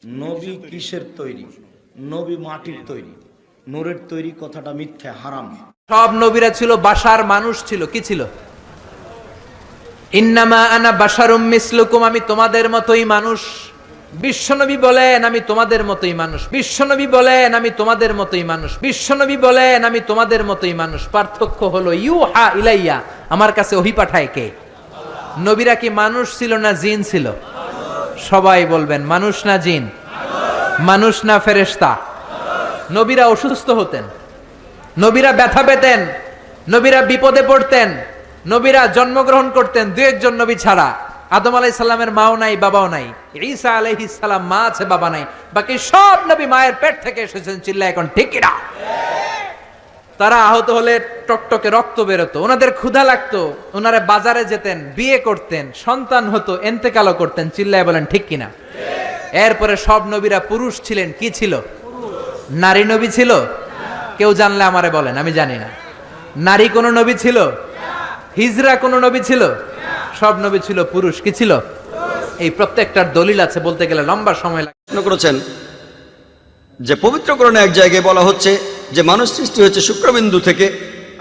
নবী কিসের তৈরি? নবী মাটির তৈরি, নূরের তৈরি কথাটা মিথ্যা, হারাম। সব নবীরা ছিল বাশার, মানুষ ছিল। কি ছিল? ইন্নামা আনা বাশারুম মিসলুকুম, আমি তোমাদের মতোই মানুষ। বিশ্বনবী বলেন আমি তোমাদের মতোই মানুষ। বিশ্বনবী বলেন আমি তোমাদের মতোই মানুষ। বিশ্বনবী বলেন আমি তোমাদের মতোই মানুষ। পার্থক্য হলো ইউহা ইলাইয়া, আমার কাছে ওহী পাঠায় কে? নবীরা কি মানুষ ছিল না জিন ছিল? সবাই বলবেন মানুষ না জিন? মানুষ না ফেরেশতা? নবীরা অসুস্থ হতেন, নবীরা ব্যথা পেতেন, নবীরা বিপদে পড়তেন, নবীরা জন্মগ্রহণ করতেন দু একজন নবী ছাড়া। আদম আলাইহিস সালামের মাও নাই, বাবাও নাই। ঈসা আলাইহিস সালাম মা আছে, বাবা নাই। বাকি সব নবী মায়ের পেট থেকে এসেছেন। চিল্লায় এখন ঠিক কিনা? তারা আহত হলে টকটকে রক্ত বেরোতো, ওনাদের ক্ষুধা লাগতো, ওনারা বাজারে যেতেন, বিয়ে করতেন, সন্তান হতো, এন্তেকালও করতেন। চিল্লায় বলেন ঠিক কিনা? এরপরে সব নবীরা পুরুষ ছিলেন। কি ছিল? নারী নবী ছিল? কেউ জানলে আমারে বলেন, আমি জানি না। নারী কোন নবী ছিল? হিজরা কোন নবী ছিল? সব নবী ছিল পুরুষ। কি ছিল? এই প্রত্যেকটার দলিল আছে, বলতে গেলে লম্বা সময় লাগে। প্রশ্ন করেছেন যে পবিত্র কোরআনে এক জায়গায় বলা হচ্ছে যে মানুষ সৃষ্টি হয়েছে শুক্রবিন্দু থেকে।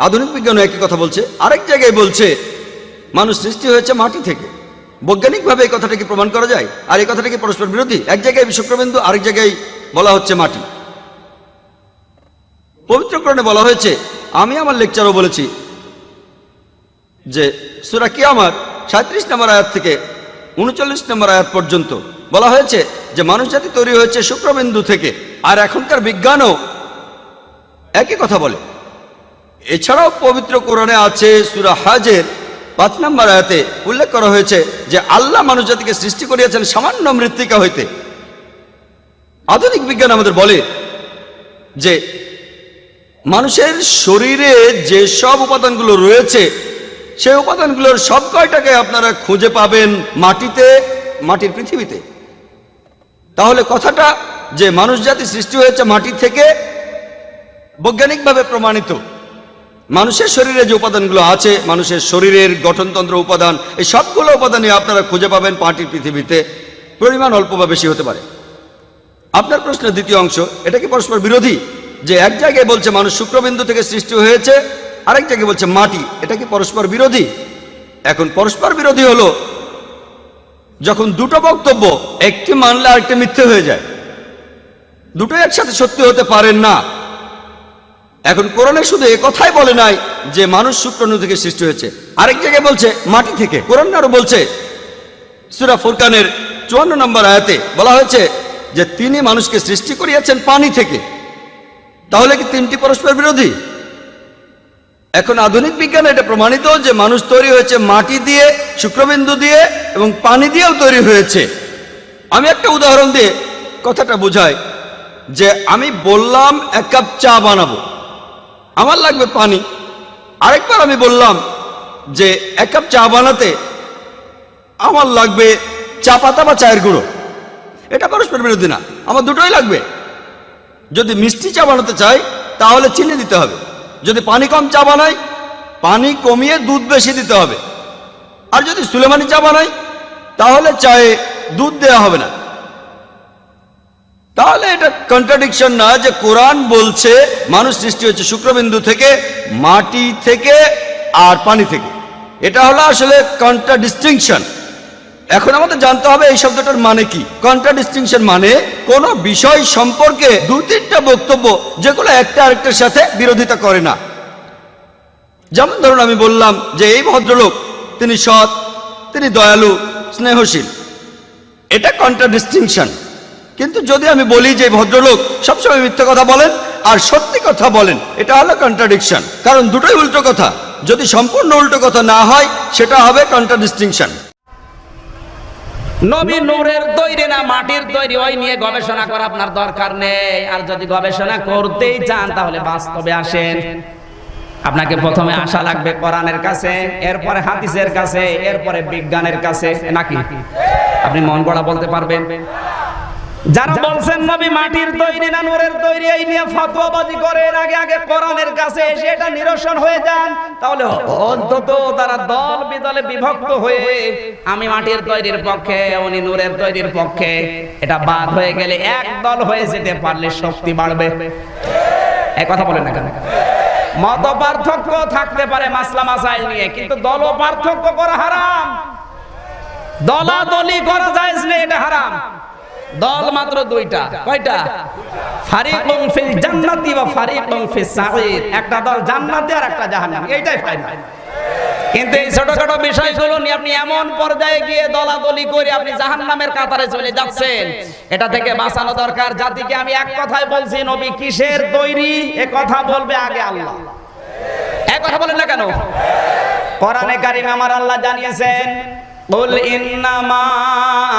আধুনিক বিজ্ঞানও একই কথা বলছে। আরেক জায়গায় বলছে মানুষ সৃষ্টি হয়েছে মাটি থেকে। বৈজ্ঞানিকভাবে এই কথাটাকে প্রমাণ করা যায়? আর এই কথাটা কি পরস্পর বিরোধী? এক জায়গায় শুক্রবিন্দু, আরেক জায়গায় বলা হচ্ছে মাটি। পবিত্র কোরআনে বলা হয়েছে, আমি আমার লেকচারও বলেছি যে সূরা কিয়ামত 37 নম্বর আয়াত থেকে 39 নম্বর আয়াত পর্যন্ত বলা হয়েছে যে মানুষ জাতি তৈরি হয়েছে শুক্রবিন্দু থেকে। আর এখনকার বিজ্ঞানও একই কথা বলে। এছাড়াও পবিত্র কোরআনে আছে সূরা হজের 5 নম্বর আয়াতে উল্লেখ করা হয়েছে যে আল্লাহ মানুষ জাতিকে সৃষ্টি করিয়াছেন সামান্য মৃত্তিকা হইতে। আধুনিক বিজ্ঞান আমাদের বলে যে মানুষের শরীরে যে সব উপাদানগুলো রয়েছে সেই উপাদানগুলোর সব কয়টাকে আপনারা খুঁজে পাবেন মাটিতে, মাটির পৃথিবীতে। তাহলে কথাটা যে মানুষ জাতি সৃষ্টি হয়েছে মাটি থেকে বৈজ্ঞানিকভাবে প্রমাণিত। মানুষের শরীরে যে উপাদানগুলো আছে, মানুষের শরীরের গঠনতন্ত্র উপাদান, এই সবগুলো উপাদানই আপনারা খুঁজে পাবেন মাটির পৃথিবীতে। পরিমাণ অল্প বা বেশি হতে পারে। আপনার প্রশ্নের দ্বিতীয় অংশ, এটা কি পরস্পর বিরোধী? যে এক জায়গায় বলছে মানুষ শুক্রবিন্দু থেকে সৃষ্টি হয়েছে, আরেক জায়গায় বলছে মাটি। এটা কি পরস্পর বিরোধী? এখন পরস্পর বিরোধী হলো যখন দুটো বক্তব্য একটি মানলে আরেকটি মিথ্যে হয়ে যায়। দুটোই একসাথে সত্যি হতে পারেন না। এখন কোরআনে শুধু এ কথাই বলে নাই যে মানুষ শুক্রাণু থেকে সৃষ্টি হয়েছে, আরেক জায়গায় বলছে মাটি থেকে। কোরআন আরো বলছে সূরা ফুরকানের 54 নম্বর আয়াতে বলা হয়েছে যে তিনি মানুষকে সৃষ্টি করিয়াছেন পানি থেকে। তাহলে কি তিনটি পরস্পর বিরোধী? এখন আধুনিক বিজ্ঞানে এটা প্রমাণিত যে মানুষ তৈরি হয়েছে মাটি দিয়ে, শুক্রবিন্দু দিয়ে এবং পানি দিয়েও তৈরি হয়েছে। আমি একটা উদাহরণ দিয়ে কথাটা বোঝাই যে আমি বললাম 1 কাপ চা বানাবো, আমার লাগবে পানি। আরেকবার আমি বললাম যে 1 কাপ চা বানাতে আমার লাগবে চা পাতা বা চায়ের গুঁড়ো। এটা পরস্পর বিরোধী না, আমার দুটোই লাগবে। যদি মিষ্টি চা বানাতে চাই তাহলে চিনি দিতে হবে। যদি পানি কম চা বানাই, পানি কমিয়ে দুধ বেশি দিতে হবে। আর যদি সুলেমানি চা বানাই তাহলে চায়ে দুধ দেওয়া হবে না। তাহলে এটা কন্ট্রাডিকশন না যে কোরআন বলছে মানুষ সৃষ্টি হচ্ছে শুক্রবিন্দু থেকে, মাটি থেকে আর পানি থেকে। এটা হলো আসলে কন্ট্রাডিস্টিংশন। এখন আমাদের জানতে হবে এই শব্দটার মানে কি। কন্ট্রাডিস্টিংশন মানে কোন বিষয় সম্পর্কে 2-3টা বক্তব্য যেগুলো একটা আরেকটার সাথে বিরোধিতা করে না। যেমন ধরুন আমি বললাম যে এই ভদ্রলোক তিনি সৎ, তিনি দয়ালু, স্নেহশীল। এটা কন্ট্রাডিস্টিংশন। কিন্তু যদি আমি বলি যে ভদ্রলোক সবসময় মিথ্যে কথা বলেন আর সত্যি কথা বলেন, এটা হলো কন্ট্রাডিকশন। কারণ দুটোই উল্টো কথা। যদি সম্পূর্ণ উল্টো কথা না হয় সেটা হবে কন্ট্রাডিস্টিংশন। নবী নূরের তৈরি না মাটির তৈরি, ওই নিয়ে গবেষণা করা আপনার দরকার নেই। আর যদি গবেষণা করতেই চান তাহলে বাস্তবে আসেন। আপনাকে প্রথমে আসা লাগবে কোরআনের কাছে, এরপরে হাদিসের কাছে, এরপরে বিজ্ঞানের কাছে। নাকি আপনি মন গড়া বলতে পারবেন? যারা বলছেন নবী মাটির তৈরি না নূরের তৈরি, এই নিয়ে ফতোয়াবাজি করে, এর আগে আগে কোরআনের কাছে এসে এটা নিরসন হয়ে যান, তাহলে অন্তত তারা দল বিদলে বিভক্ত হয়ে আমি মাটির তৈরির পক্ষে, উনি নূরের তৈরির পক্ষে, এটা বাদ হয়ে গেলে এক দল হয়ে যেতে পারলে শক্তি বাড়বে। এই কথা বলেন না কেন? মত পার্থক্য থাকতে পারে মাসলা মাসাইল নিয়ে, কিন্তু দল পার্থক্য করা হারাম, দলাদলি করা জায়েজ নেই, এটা হারাম। দল মাত্র দুইটা, কয়টা? ফারিকুন ফিল জান্নাতি ওয়া ফারিকুন ফিস সাঈর, একটা দল জান্নাতে আর একটা জাহান্নামে, এইটাই ফায়দা। কিন্তু এই ছোটখাটো বিষয়গুলো নিয়ে আপনি এমন পর্যায়ে গিয়ে দলাদলি করে আপনি জাহান্নামের কাতারে চলে যাচ্ছেন, এটা থেকে বাঁচানো দরকার। জাতিকে আমি এক কথায় বলছি, নবী কিসের তৈরি এ কথা বলবে আগে আল্লাহ। এক কথা বলেন না কেন? কোরআনে কারিমে আমার আল্লাহ জানিয়েছেন, قل إنما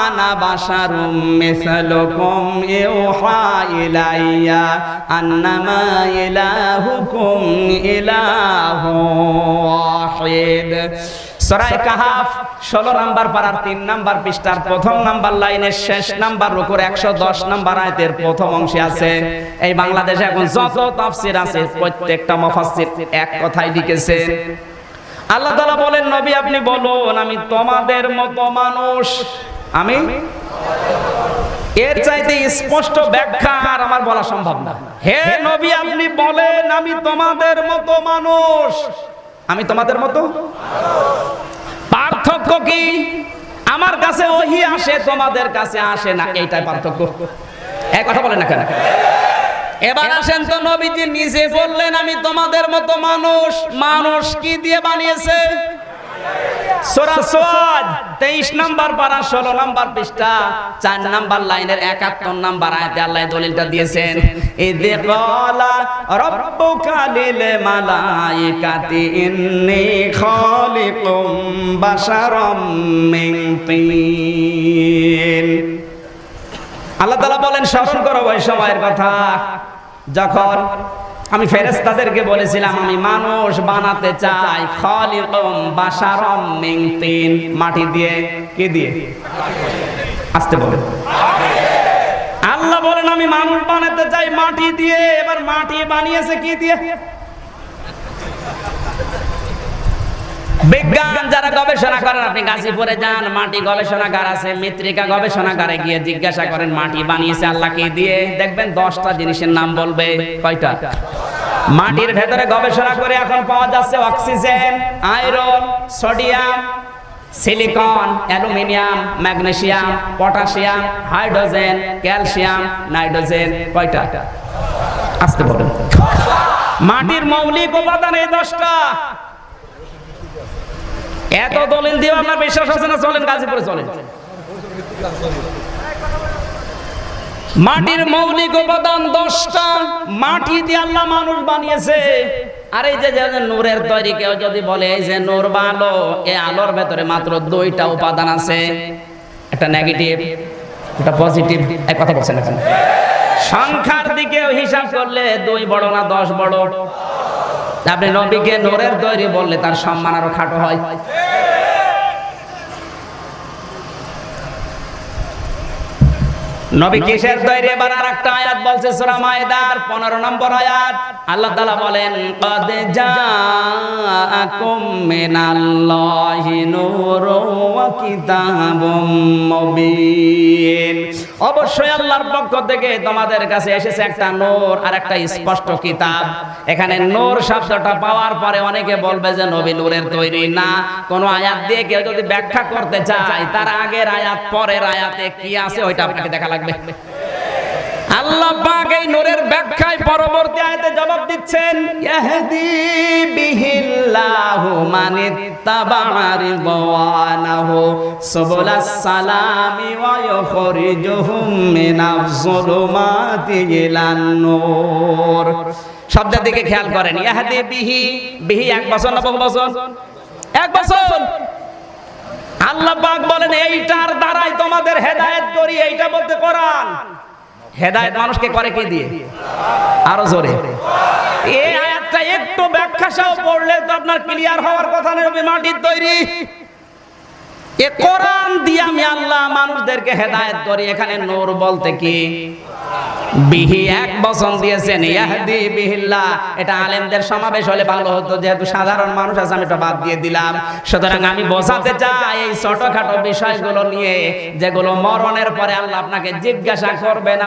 أنا بشر مثلكم يوحى إلي أنما إلهكم إله واحد। সূরা কাহাফ 16 নম্বর পারার 3 নম্বর পৃষ্ঠার প্রথম নম্বর লাইনের শেষ নম্বর রুকুর 110 নম্বর আয়াতের প্রথম অংশে আছে। এই বাংলাদেশে এখন যত তাফসীর আছে প্রত্যেকটা মুফাসসির এক কথাই লিখেছেন। আল্লাহ তাআলা বলেন, নবী আপনি বলুন আমি তোমাদের মতো মানুষ। আমি এর চাইতে স্পষ্ট ব্যাখ্যা আর আমার বলা সম্ভব না। হে নবী আপনি বলেন আমি তোমাদের মতো মানুষ। আমি তোমাদের মতো, পার্থক্য কি? আমার কাছে ওহী আসে, তোমাদের কাছে আসে না, এইটাই পার্থক্য। এক কথা বলেন না কেন? এবার আসেন তো, নবীজি নিজে বললেন আমি তোমাদের মতো মানুষ। মানুষ কি দিয়ে বানিয়েছে? সূরা সাদ 23 নম্বর পারা 16 নম্বর পৃষ্ঠা 4 নম্বর লাইনের 71 নম্বর আয়াতে আল্লাহ দলিলটা দিয়েছেন। ইযে ক্বালা রাব্বুকা লিল মালাইকাতি ইন্নী খালিকুম বাশারাম মিন তিন। আল্লাহ তাআলা বলেন, স্মরণ করো ওই সময়ের কথা যখন আমি ফেরেশতাদেরকে বলেছিলাম আমি মানুষ বানাতে চাই, খালিকুম বাশারাম মিন তিন, মাটি দিয়ে। কি দিয়ে? আস্তে বলেন। আল্লাহ বলেন আমি মানুষ বানাতে চাই মাটি দিয়ে। এবার মাটি বানিয়েছে কি দিয়ে? বিজ্ঞান যারা গবেষণা করেন, আপনি গাজীপুরে যান, মাটি গবেষণাগার আছে, মৃত্তিকা গবেষণাগারে গিয়ে জিজ্ঞাসা করেন মাটি বানিয়েছে আল্লাহ কি দিয়ে, দেখবেন 10টা জিনিসের নাম বলবে। কয়টা? মাটির ভেতরে গবেষণা করে এখন পাওয়া যাচ্ছে oxygen, iron, sodium, silicon, aluminium, magnesium, potassium, hydrogen, calcium, nitrogen. কয়টা? আস্তে বলুন। মাটির মৌলিক উপাদান এই 10টা। এত দলিল দিয়ে আপনার বিশ্বাস আছে না? চলেন গাজীপুরে চলেন। মাটির মৌলিক উপাদান 10টা। মাটি দিয়ে আল্লাহ মানুষ বানিয়েছে। আর এই যে নূরের তৈরি, কেউ যদি বলে এই যে নূর বা আলো, এই আলোর ভেতরে মাত্র 2টা উপাদান আছে, একটা নেগেটিভ একটা পজিটিভ। এক কথা বলছেন এখন সংখ্যার দিকে হিসাব করলে 2 বড় না 10 বড়? আপনি নবীকে নূরের তৈরি বললে তার সম্মান আরো খাটো হয়। নবী কিসের তৈরি? এবার আরেকটা আয়াত বলছে সূরা মায়েদার 15 নম্বর আয়াত। আল্লাহ তাআলা বলেন, ক্বাদ জাআকুম মিনাল্লাহি নূরুন ওয়া কিতাবুম মুবিন। অবশ্যই আল্লাহর পক্ষ থেকে তোমাদের কাছে এসেছে একটা নূর আর একটা স্পষ্ট কিতাব। এখানে নূর শব্দটা পাওয়ার পরে অনেকে বলবে যে নবী নূরের তৈরি না। কোন আয়াত দিয়ে কেউ যদি ব্যাখ্যা করতে চায়, তার আগের আয়াত পরের আয়াতে কি আছে ওইটা আপনাকে দেখা লাগবে। আল্লাহ পাক এই নূরের ব্যাখ্যায় পরবর্তী আয়াতে জবাব দিচ্ছেন, ইয়াহদি বিহিল্লাহু মানিত্তাবা'a রিদওয়ানাহু সুবুলাস সালামি ওয়া ইউখরিজুহুম মিনাজ যুলুমাতি ইলান নূর। শব্দের দিকে খেয়াল করেন। ইয়াহদি বিহি, বিহি এক বছর না বহু বছর? এক বছর। আল্লাহ পাক বলেন এইটার দ্বারাই তোমাদের হেদায়েত করি। এইটা বলতে কোরআন। হেদায়েত মানুষকে করে কি দিয়ে? আরো জোরে। এই আয়াতটা একটু ব্যাখ্যা সহ পড়লে তো আপনার ক্লিয়ার হওয়ার কথা। নবী মাটির তৈরি। এ কোরআন দিয়ে আমি আল্লাহ মানুষদেরকে হেদায়েত করি। এখানে নূর বলতে কি বিহি এক বচন দিয়েছেন, ইয়াহদি বিহিল্লাহ। এটা আলেমদের সমাবেশ হলে ভালো হতো, যেহেতু সাধারণ মানুষ আছে আমি এটা বাদ দিয়ে দিলাম। সুতরাং আমি বোঝাতে চাই এই ছোটখাটো বিষয়গুলো নিয়ে, যেগুলো মরণের পরে আল্লাহ আপনাকে জিজ্ঞাসা করবে না।